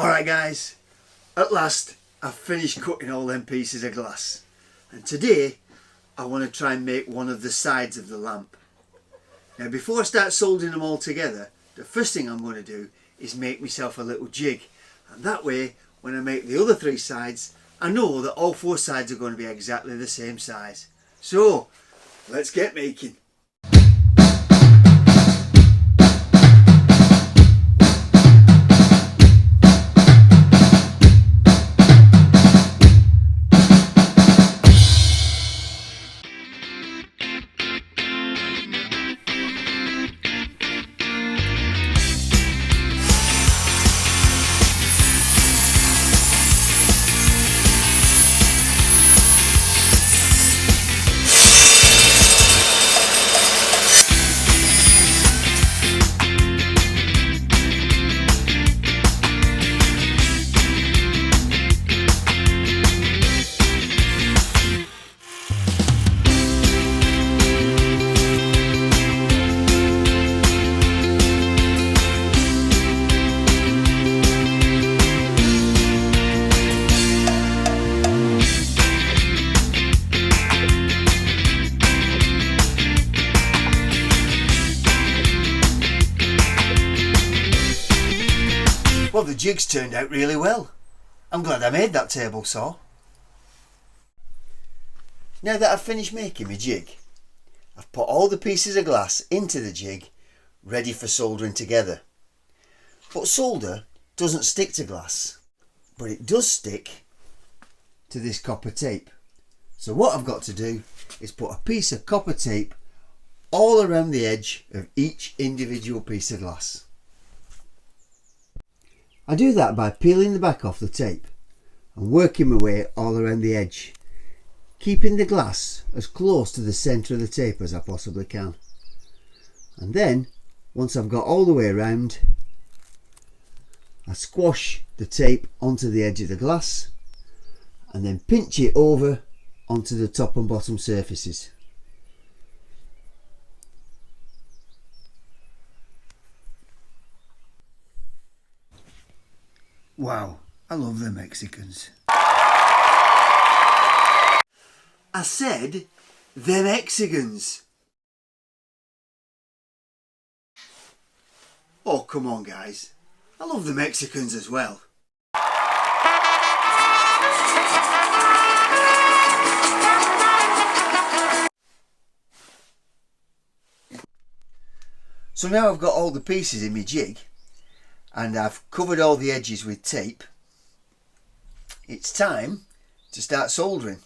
Alright guys, at last I've finished cutting all them pieces of glass, and today I want to try and make one of the sides of the lamp. Now before I start soldering them all together, the first thing I'm going to do is make myself a little jig, and that way when I make the other three sides I know that all four sides are going to be exactly the same size. So let's get making. Well, the jig's turned out really well. I'm glad I made that table saw. Now that I've finished making my jig, I've put all the pieces of glass into the jig ready for soldering together. But solder doesn't stick to glass, but it does stick to this copper tape. So what I've got to do is put a piece of copper tape all around the edge of each individual piece of glass. I do that by peeling the back off the tape and working my way all around the edge, keeping the glass as close to the centre of the tape as I possibly can. And then, once I've got all the way around, I squash the tape onto the edge of the glass and then pinch it over onto the top and bottom surfaces. Wow, I love the Mexicans. I said the Mexicans. Oh, come on guys. I love the Mexicans as well. So now I've got all the pieces in my jig, and I've covered all the edges with tape. It's time to start soldering,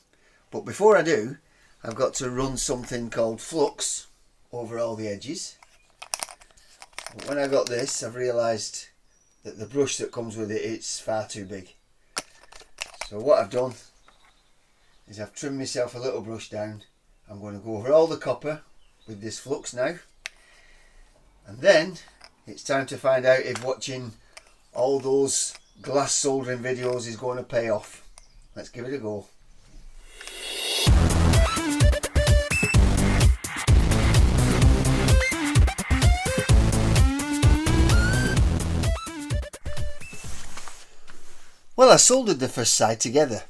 but before I do, I've got to run something called flux over all the edges. But when I got this, I've realised that the brush that comes with it's far too big. So what I've done is I've trimmed myself a little brush down. I'm going to go over all the copper with this flux now, and then it's time to find out if watching all those glass soldering videos is going to pay off. Let's give it a go. Well, I soldered the first side together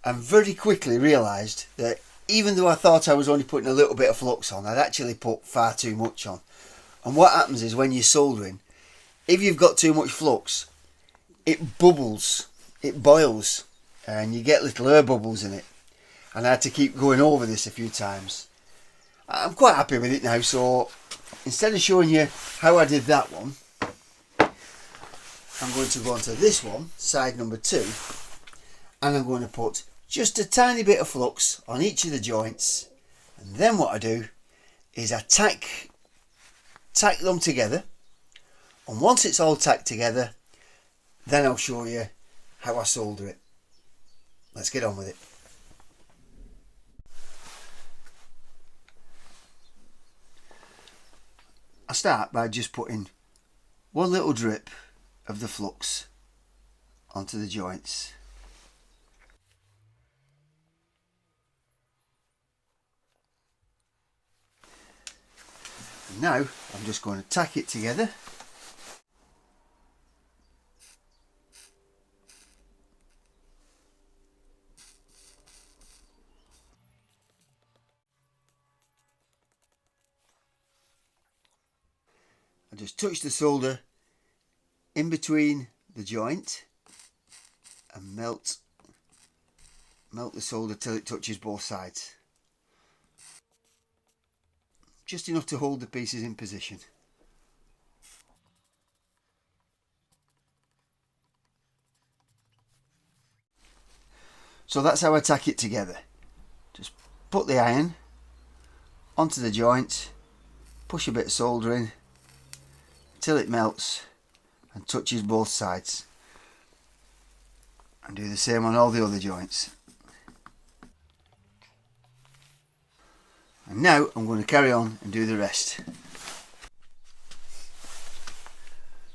and very quickly realised that even though I thought I was only putting a little bit of flux on, I'd actually put far too much on. And what happens is when you're soldering, if you've got too much flux, it bubbles, it boils, and you get little air bubbles in it. And I had to keep going over this a few times. I'm quite happy with it now, so instead of showing you how I did that one, I'm going to go on to this one, side number 2, and I'm going to put just a tiny bit of flux on each of the joints, and then what I do is I tack them together, and once it's all tacked together, then I'll show you how I solder it. Let's get on with it. I start by just putting one little drip of the flux onto the joints. And now I'm just going to tack it together. I just touch the solder in between the joint and melt the solder till it touches both sides. Just enough to hold the pieces in position. So that's how I tack it together. Just put the iron onto the joint, push a bit of solder in until it melts and touches both sides, and do the same on all the other joints. And now I'm going to carry on and do the rest.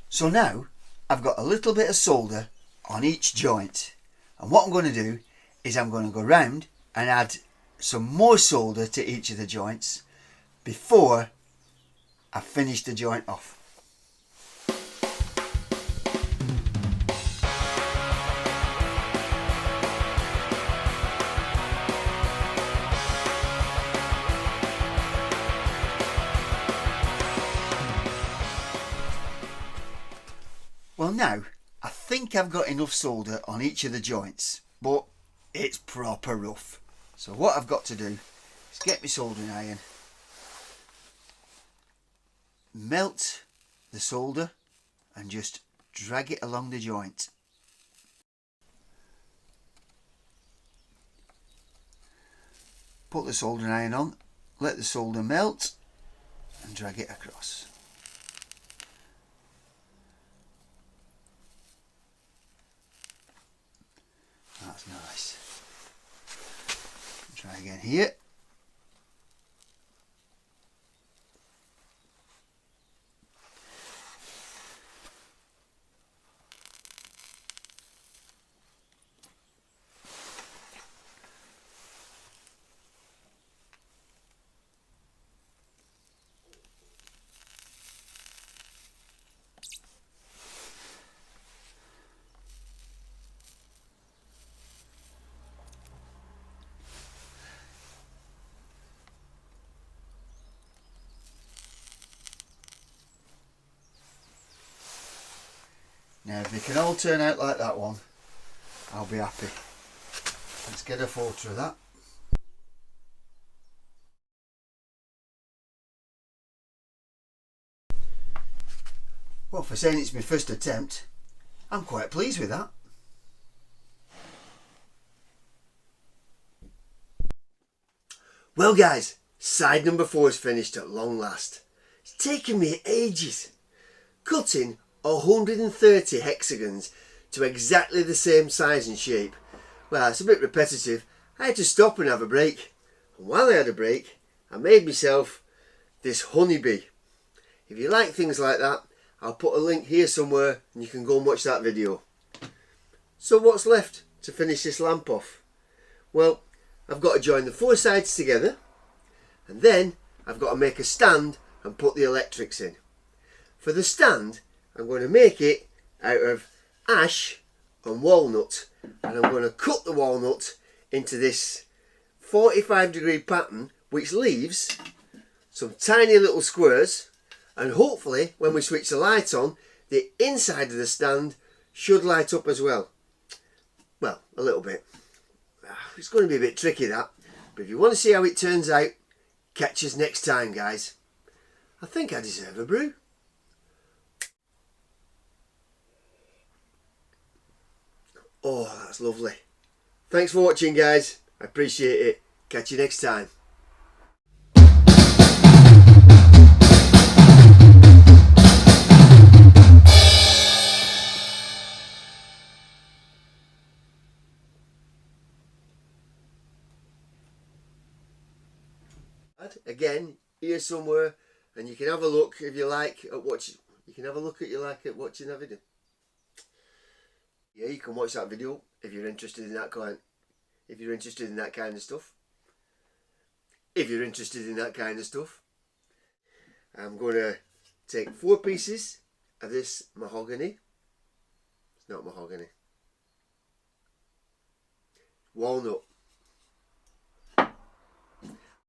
So now I've got a little bit of solder on each joint, and what I'm going to do is I'm going to go round and add some more solder to each of the joints before I finish the joint off. Well, now I think I've got enough solder on each of the joints, but it's proper rough. So what I've got to do is get my soldering iron, melt the solder and just drag it along the joint. Put the soldering iron on, let the solder melt and drag it across. That's nice. Try again here. Now if they can all turn out like that one, I'll be happy. Let's get a photo of that. Well, for saying it's my first attempt, I'm quite pleased with that. Well guys, side number 4 is finished at long last. It's taken me ages. Cutting 130 hexagons to exactly the same size and shape. Well, it's a bit repetitive. I had to stop and have a break. And while I had a break, I made myself this honeybee. If you like things like that, I'll put a link here somewhere and you can go and watch that video. So what's left to finish this lamp off? Well, I've got to join the 4 sides together, and then I've got to make a stand and put the electrics in. For the stand, I'm going to make it out of ash and walnut, and I'm going to cut the walnut into this 45-degree pattern which leaves some tiny little squares, and hopefully when we switch the light on, the inside of the stand should light up as well. Well, a little bit. It's going to be a bit tricky that, but if you want to see how it turns out, catch us next time guys. I think I deserve a brew. Oh, that's lovely. Thanks for watching guys, I appreciate it. Catch you next time. Again, here somewhere, and you can have a look if you like at watching. You can have a look at watching that video. Yeah, you can watch that video if you're interested in that kind. If you're interested in that kind of stuff. If you're interested in that kind of stuff. I'm going to take 4 pieces of this mahogany. It's not mahogany. Walnut.